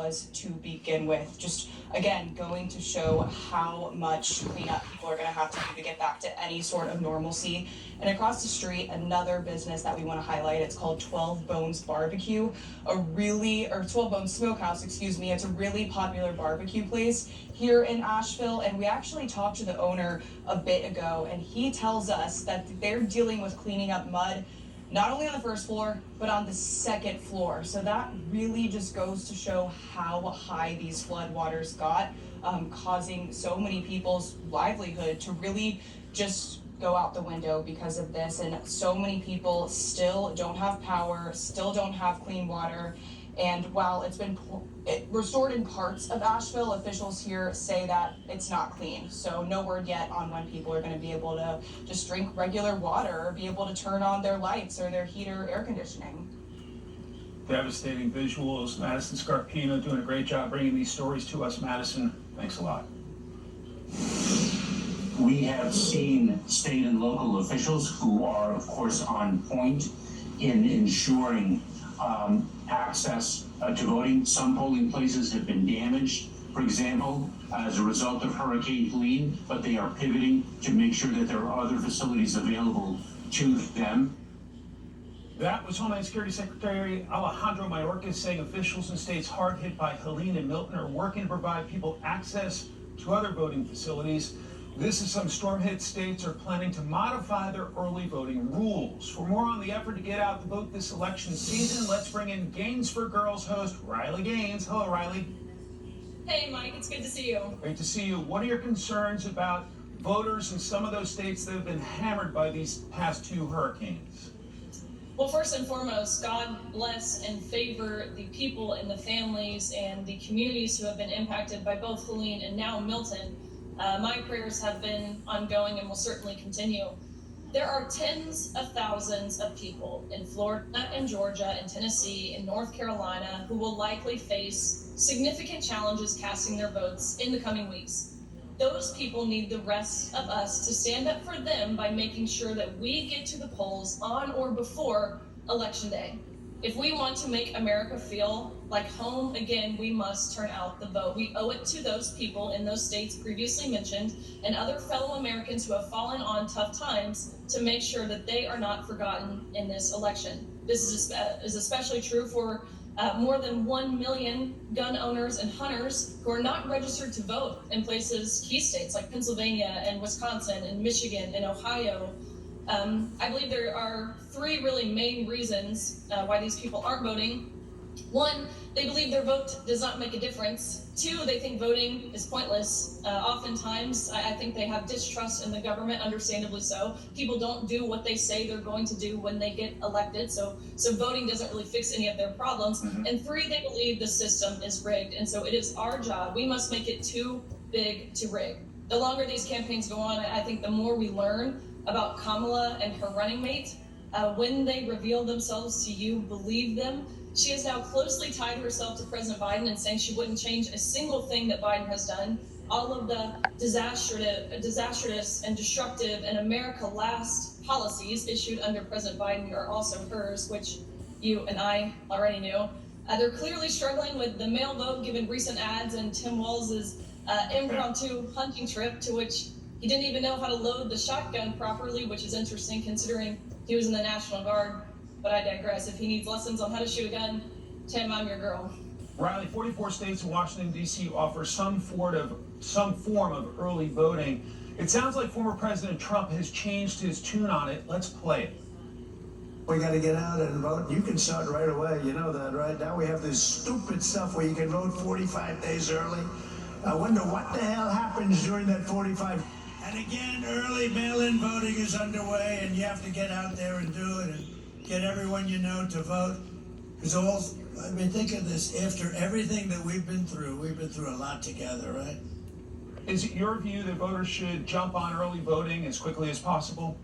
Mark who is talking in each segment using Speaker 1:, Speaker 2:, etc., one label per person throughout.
Speaker 1: was to begin with. Just again, going to show how much cleanup people are going to have to do to get back to any sort of normalcy. And across the street, another business that we want to highlight, it's called 12 Bones Barbecue, or 12 Bones Smokehouse, excuse me. It's a really popular barbecue place here in Asheville, and we actually talked to the owner a bit ago, and he tells us that they're dealing with cleaning up mud not only on the first floor, but on the second floor. So that really just goes to show how high these floodwaters got, causing so many people's livelihood to really just go out the window because of this. And so many people still don't have power, still don't have clean water. And while it's been restored in parts of Asheville, officials here say that it's not clean. So no word yet on when people are going to be able to just drink regular water or be able to turn on their lights or their heater air conditioning.
Speaker 2: Devastating visuals. Madison Scarpino doing a great job bringing these stories to us. Madison, thanks a lot.
Speaker 3: We have seen state and local officials who are, of course, on point in ensuring access to voting. Some polling places have been damaged, for example, as a result of Hurricane Helene, but they are pivoting to make sure that there are other facilities available to them.
Speaker 2: That was Homeland Security Secretary Alejandro Mayorkas saying officials in states hard hit by Helene and Milton are working to provide people access to other voting facilities. This is some storm-hit states are planning to modify their early voting rules. For more on the effort to get out the vote this election season, let's bring in Gaines for Girls host Riley Gaines. Hello, Riley.
Speaker 4: Hey, Mike. It's good to see you.
Speaker 2: Great to see you. What are your concerns about voters in some of those states that have been hammered by these past two hurricanes?
Speaker 4: Well, first and foremost, God bless and favor the people and the families and the communities who have been impacted by both Helene and now Milton. My prayers have been ongoing and will certainly continue. There are tens of thousands of people in Florida and Georgia and Tennessee and North Carolina who will likely face significant challenges casting their votes in the coming weeks. Those people need the rest of us to stand up for them by making sure that we get to the polls on or before Election Day. If we want to make America feel like home again, we must turn out the vote. We owe it to those people in those states previously mentioned and other fellow Americans who have fallen on tough times to make sure that they are not forgotten in this election. This is especially true for more than 1 million gun owners and hunters who are not registered to vote in key states like Pennsylvania and Wisconsin and Michigan and Ohio. I believe there are three really main reasons why these people aren't voting. One, they believe their vote does not make a difference. Two, they think voting is pointless. Oftentimes, I think they have distrust in the government, understandably so. People don't do what they say they're going to do when they get elected, so voting doesn't really fix any of their problems. Mm-hmm. And three, they believe the system is rigged, and so it is our job. We must make it too big to rig. The longer these campaigns go on, I think the more we learn about Kamala and her running mate. When they reveal themselves to you, believe them. She has now closely tied herself to President Biden and saying she wouldn't change a single thing that Biden has done. All of the disastrous and destructive and America last policies issued under President Biden are also hers, which you and I already knew. They're clearly struggling with the mail vote given recent ads and Tim Walz's impromptu hunting trip to which he didn't even know how to load the shotgun properly, which is interesting considering he was in the National Guard. But I digress. If he needs lessons on how to shoot a gun, Tim, I'm your girl.
Speaker 2: Riley, 44 states and Washington, D.C. offer some form of early voting. It sounds like former President Trump has changed his tune on it. Let's play it.
Speaker 5: We got to get out and vote. You can start right away. You know that, right? Now we have this stupid stuff where you can vote 45 days early. I wonder what the hell happens during that 45. And again, early mail-in voting is underway, and you have to get out there and do it and get everyone you know to vote. Think of this, after everything that we've been through a lot together, right?
Speaker 2: Is it your view that voters should jump on early voting as quickly as possible?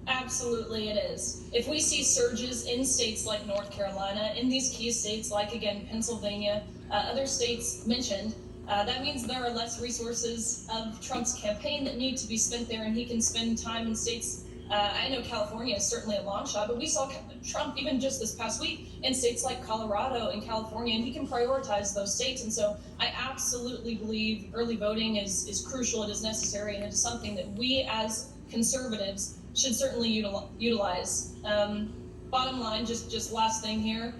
Speaker 4: Absolutely it is. If we see surges in states like North Carolina, in these key states like, again, Pennsylvania, other states mentioned, that means there are less resources of Trump's campaign that need to be spent there, and he can spend time in states I know California is certainly a long shot, but we saw Trump even just this past week in states like Colorado and California, and he can prioritize those states. And so I absolutely believe early voting is crucial, it is necessary, and it is something that we as conservatives should certainly utilize. Bottom line, just last thing here,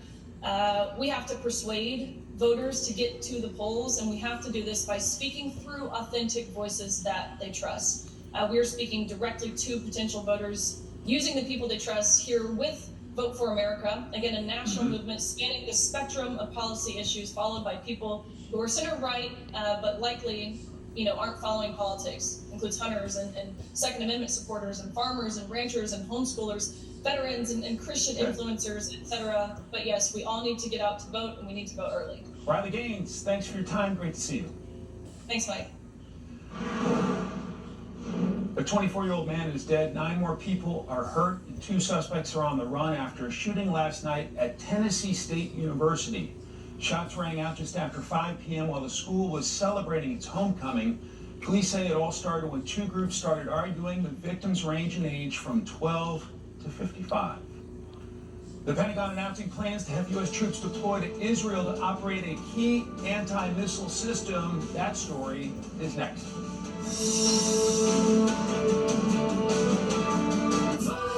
Speaker 4: we have to persuade voters to get to the polls, and we have to do this by speaking through authentic voices that they trust. We are speaking directly to potential voters, using the people they trust here with Vote for America. Again, a national movement spanning the spectrum of policy issues, followed by people who are center right, but likely, aren't following politics. Includes hunters and Second Amendment supporters and farmers and ranchers and homeschoolers, veterans and Christian influencers, etc. But yes, we all need to get out to vote, and we need to vote early.
Speaker 2: Riley Gaines, thanks for your time. Great to see you.
Speaker 4: Thanks, Mike.
Speaker 2: A 24-year-old man is dead. 9 more people are hurt, and 2 suspects are on the run after a shooting last night at Tennessee State University. Shots rang out just after 5 p.m. while the school was celebrating its homecoming. Police say it all started when 2 groups started arguing. The victims range in age from 12 to 55. The Pentagon announcing plans to have U.S. troops deployed to Israel to operate a key anti-missile system. That story is next.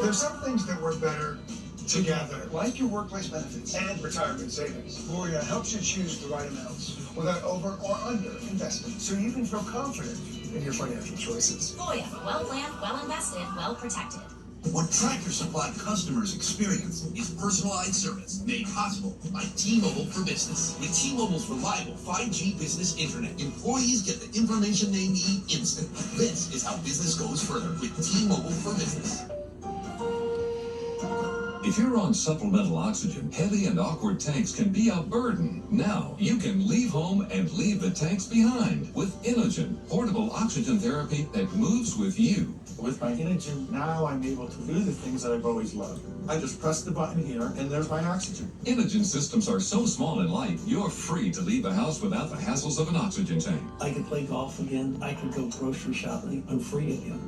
Speaker 5: There's some things that work better together, like your workplace benefits and retirement savings. Gloria helps you choose the right amounts without over or under investing, so you can feel confident in your financial choices.
Speaker 6: Gloria, well planned, well invested, well protected.
Speaker 7: What Tractor Supply customers experience is personalized service made possible by T-Mobile for Business. With T-Mobile's reliable 5G business internet, employees get the information they need instantly. This is how business goes further with T-Mobile for Business.
Speaker 8: If you're on supplemental oxygen, heavy and awkward tanks can be a burden. Now, you can leave home and leave the tanks behind with Inogen, portable oxygen therapy that moves with you.
Speaker 9: With my Inogen, now I'm able to do the things that I've always loved. I just press the button here, and there's my oxygen.
Speaker 8: Inogen systems are so small and light, you're free to leave the house without the hassles of an oxygen tank.
Speaker 10: I can play golf again. I can go grocery shopping. I'm free again.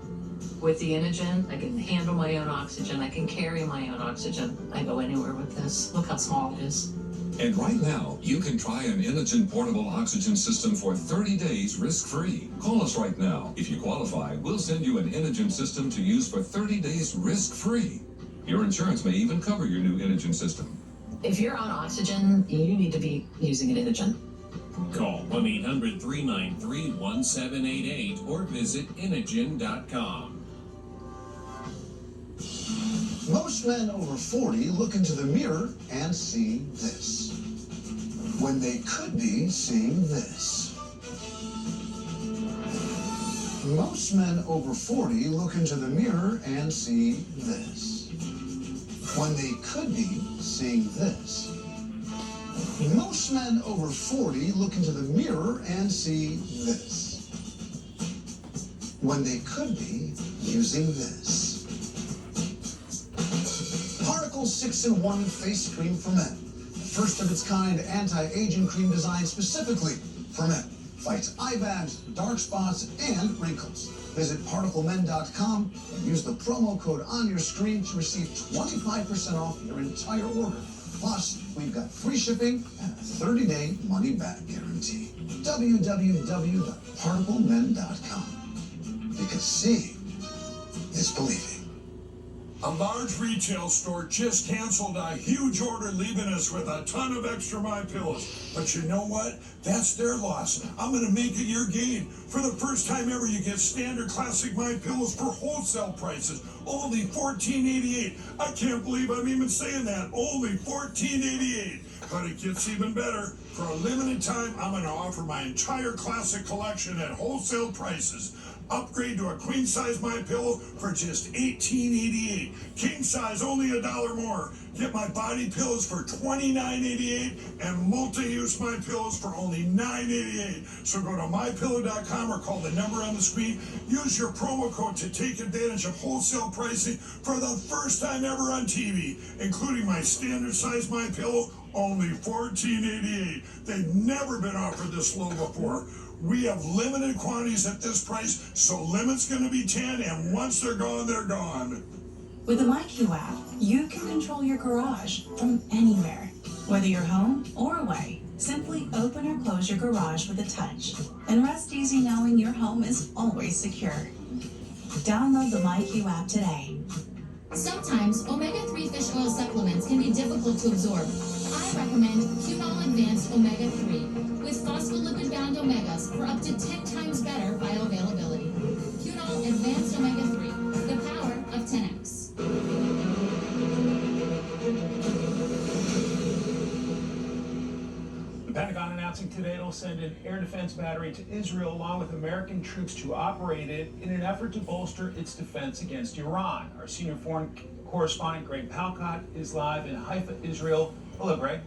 Speaker 11: With the Inogen, I can handle my own oxygen. I can carry my own oxygen. I go anywhere with this. Look how small it is.
Speaker 8: And right now, you can try an Inogen portable oxygen system for 30 days risk-free. Call us right now. If you qualify, we'll send you an Inogen system to use for 30 days risk-free. Your insurance may even cover your new Inogen system.
Speaker 11: If you're on oxygen, you need to be using an Inogen.
Speaker 12: Call 1-800-393-1788 or visit Inogen.com.
Speaker 13: Most men over 40 look into the mirror and see this, when they could be seeing this. Most men over 40 look into the mirror and see this, when they could be seeing this. Most men over 40 look into the mirror and see this, when they could be using this. Particle 6-in-1 face cream for men. The first of its kind anti-aging cream designed specifically for men. Fights eye bags, dark spots, and wrinkles. Visit ParticleMen.com and use the promo code on your screen to receive 25% off your entire order. Plus, we've got free shipping and a 30-day money-back guarantee. www.ParticleMen.com. Because seeing is believing.
Speaker 14: A large retail store just canceled a huge order, leaving us with a ton of extra My Pillows. But you know what? That's their loss. I'm going to make it your gain. For the first time ever, you get standard classic My Pillows for wholesale prices. Only $14.88. I can't believe I'm even saying that. Only $14.88. But it gets even better. For a limited time, I'm going to offer my entire classic collection at wholesale prices. Upgrade to a queen size My Pillow for just $18.88. King size only $1 more. Get my body pillows for $29.88 and multi-use My Pillows for only $9.88. So go to mypillow.com or call the number on the screen. Use your promo code to take advantage of wholesale pricing for the first time ever on TV, including my standard size My Pillow, only $14.88. They've never been offered this low before. We have limited quantities at this price, so limit's gonna be 10, and once they're gone, they're gone.
Speaker 15: With the MyQ app, you can control your garage from anywhere. Whether you're home or away, simply open or close your garage with a touch and rest easy knowing your home is always secure. Download the MyQ app today.
Speaker 6: Sometimes omega-3 fish oil supplements can be difficult to absorb. I recommend Queendom Advanced Omega-3 with phospholipid-bound omegas for up to 10 times better bioavailability. Queendom Advanced Omega-3, the power of 10x.
Speaker 2: The Pentagon announcing today it'll send an air defense battery to Israel along with American troops to operate it in an effort to bolster its defense against Iran. Our senior foreign correspondent Greg Palcott is live in Haifa, Israel. Hello, Greg.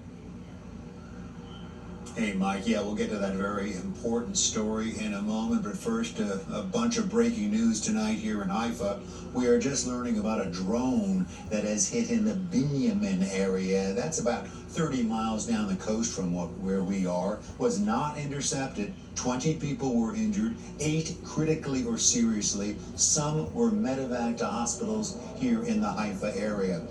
Speaker 16: Hey, Mike. Yeah, we'll get to that very important story in a moment. But first, a bunch of breaking news tonight here in Haifa. We are just learning about a drone that has hit in the Binyamin area. That's about 30 miles down the coast from where we are. Was not intercepted. 20 people were injured, 8 critically or seriously. Some were medevaced to hospitals here in the Haifa area.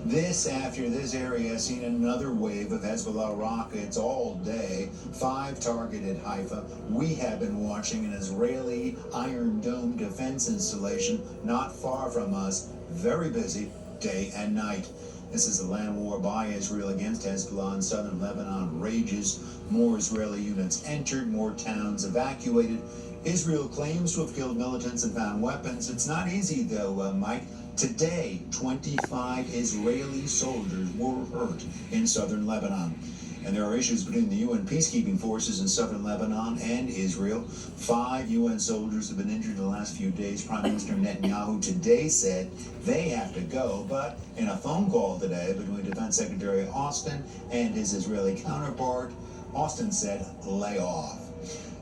Speaker 16: This after this area has seen another wave of Hezbollah rockets all day. 5 targeted Haifa. We have been watching an Israeli Iron Dome defense installation not far from us. Very busy day and night. This is the land war by Israel against Hezbollah in southern Lebanon rages. More Israeli units entered, more towns evacuated. Israel claims to have killed militants and found weapons. It's not easy though, Mike. Today, 25 Israeli soldiers were hurt in southern Lebanon. And there are issues between the UN peacekeeping forces in southern Lebanon and Israel. 5 UN soldiers have been injured in the last few days. Prime Minister Netanyahu today said they have to go, but in a phone call today between Defense Secretary Austin and his Israeli counterpart, Austin said, lay off.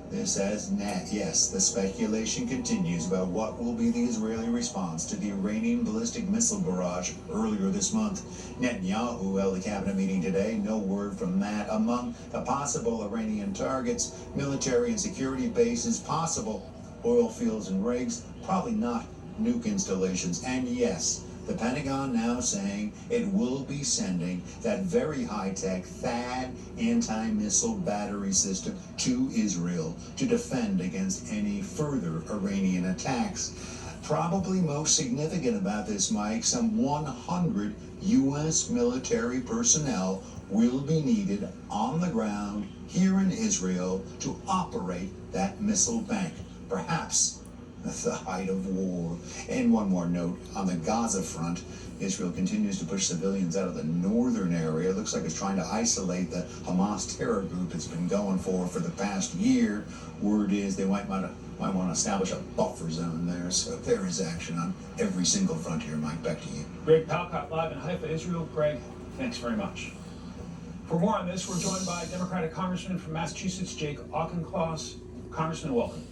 Speaker 16: This says, yes, the speculation continues about what will be the Israeli response to the Iranian ballistic missile barrage earlier this month. Netanyahu held a cabinet meeting today, no word from that. Among the possible Iranian targets, military and security bases, possible oil fields and rigs, probably not nuke installations. And yes, the Pentagon now saying it will be sending that very high-tech THAAD anti-missile battery system to Israel to defend against any further Iranian attacks. Probably most significant about this, Mike, some 100 U.S. military personnel will be needed on the ground here in Israel to operate that missile bank. Perhaps the height of war. And one more note, on the Gaza front, Israel continues to push civilians out of the northern area. It looks like it's trying to isolate the Hamas terror group it's been going for the past year. Word is they might want to establish a buffer zone there. So there is action on every single front here. Mike, back to you.
Speaker 2: Greg Palcott live in Haifa, Israel. Greg, thanks very much. For more on this, we're joined by Democratic Congressman from Massachusetts, Jake Auchincloss. Congressman, welcome.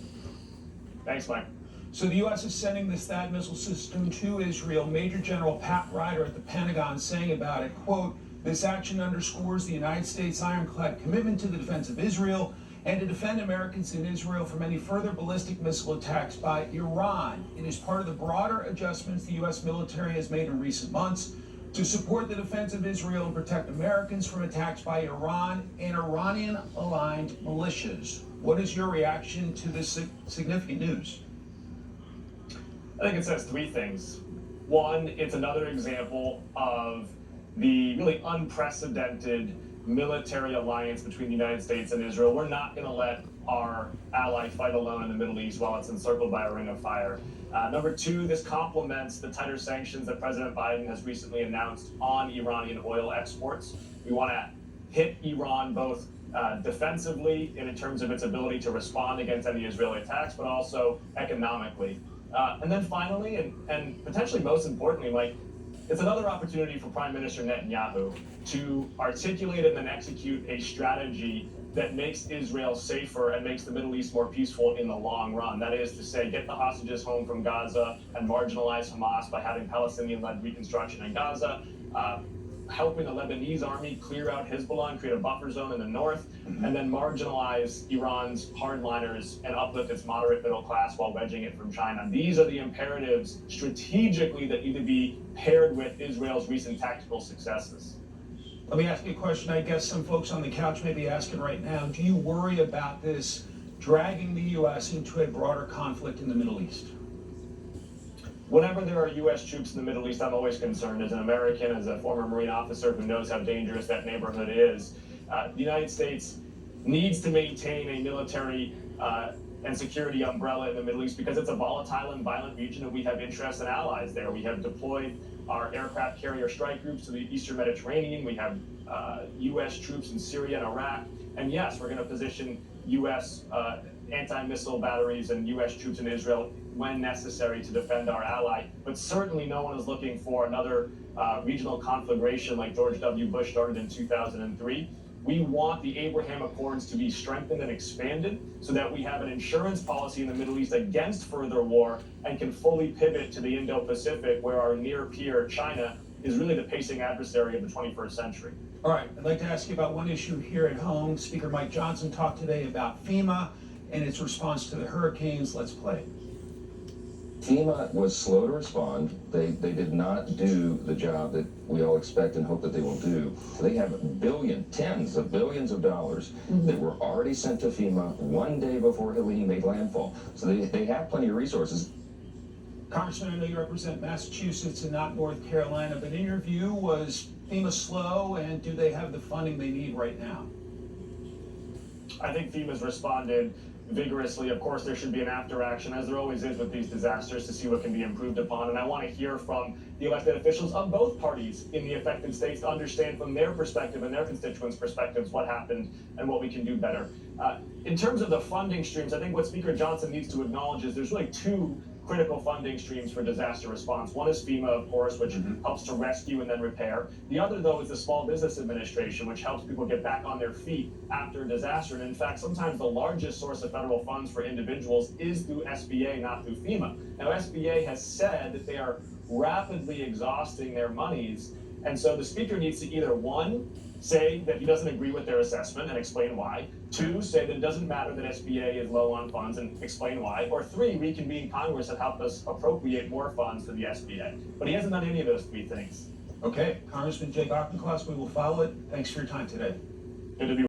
Speaker 17: Thanks, Mike.
Speaker 2: So the U.S. is sending this THAAD missile system to Israel. Major General Pat Ryder at the Pentagon saying about it, quote, this action underscores the United States' ironclad commitment to the defense of Israel and to defend Americans in Israel from any further ballistic missile attacks by Iran. It is part of the broader adjustments the U.S. military has made in recent months to support the defense of Israel and protect Americans from attacks by Iran and Iranian-aligned militias. What is your reaction to this significant news?
Speaker 17: I think it says 3 things. One, it's another example of the really unprecedented military alliance between the United States and Israel. We're not going to let our ally fight alone in the Middle East while it's encircled by a ring of fire. Number 2, this complements the tighter sanctions that President Biden has recently announced on Iranian oil exports. We want to hit Iran both defensively and in terms of its ability to respond against any Israeli attacks, but also economically. And then finally, and potentially most importantly, Mike, it's another opportunity for Prime Minister Netanyahu to articulate and then execute a strategy that makes Israel safer and makes the Middle East more peaceful in the long run. That is to say, get the hostages home from Gaza and marginalize Hamas by having Palestinian-led reconstruction in Gaza, helping the Lebanese army clear out Hezbollah and create a buffer zone in the north, and then marginalize Iran's hardliners and uplift its moderate middle class while wedging it from China. These are the imperatives strategically that need to be paired with Israel's recent tactical successes.
Speaker 2: Let me ask you a question I guess some folks on the couch may be asking right now. Do you worry about this dragging the U.S. into a broader conflict in the Middle East?
Speaker 17: Whenever there are U.S. troops in the Middle East, I'm always concerned. As an American, as a former Marine officer who knows how dangerous that neighborhood is, the United States needs to maintain a military and security umbrella in the Middle East because it's a volatile and violent region, and we have interests and allies there. We have deployed our aircraft carrier strike groups to the Eastern Mediterranean. We have U.S. troops in Syria and Iraq. And yes, we're going to position U.S. Anti-missile batteries and U.S. troops in Israel when necessary to defend our ally. But certainly no one is looking for another regional conflagration like George W. Bush started in 2003. We want the Abraham Accords to be strengthened and expanded so that we have an insurance policy in the Middle East against further war and can fully pivot to the Indo-Pacific, where our near peer, China, is really the pacing adversary of the 21st century.
Speaker 2: All right, I'd like to ask you about one issue here at home. Speaker Mike Johnson talked today about FEMA and its response to the hurricanes. Let's play.
Speaker 18: FEMA was slow to respond. They did not do the job that we all expect and hope that they will do. They have tens of billions of dollars that were already sent to FEMA one day before Helene made landfall. So they have plenty of resources.
Speaker 2: Congressman, I know you represent Massachusetts and not North Carolina, but in your view, was FEMA slow, and do they have the funding they need right now?
Speaker 17: I think FEMA's responded vigorously. Of course, there should be an after action, as there always is with these disasters, to see what can be improved upon. And I want to hear from the elected officials of both parties in the affected states to understand from their perspective and their constituents' perspectives what happened and what we can do better. In terms of the funding streams, I think what Speaker Johnson needs to acknowledge is there's really two critical funding streams for disaster response. One is FEMA, of course, which helps to rescue and then repair. The other, though, is the Small Business Administration, which helps people get back on their feet after a disaster. And in fact, sometimes the largest source of federal funds for individuals is through SBA, not through FEMA. Now, SBA has said that they are rapidly exhausting their monies. And so the Speaker needs to either, one, say that he doesn't agree with their assessment and explain why. Two, say that it doesn't matter that SBA is low on funds and explain why. Or three, reconvene Congress and help us appropriate more funds to the SBA. But he hasn't done any of those three things.
Speaker 2: Okay, Congressman Jay Auchincloss, we will follow it. Thanks for your time today.
Speaker 17: Good to be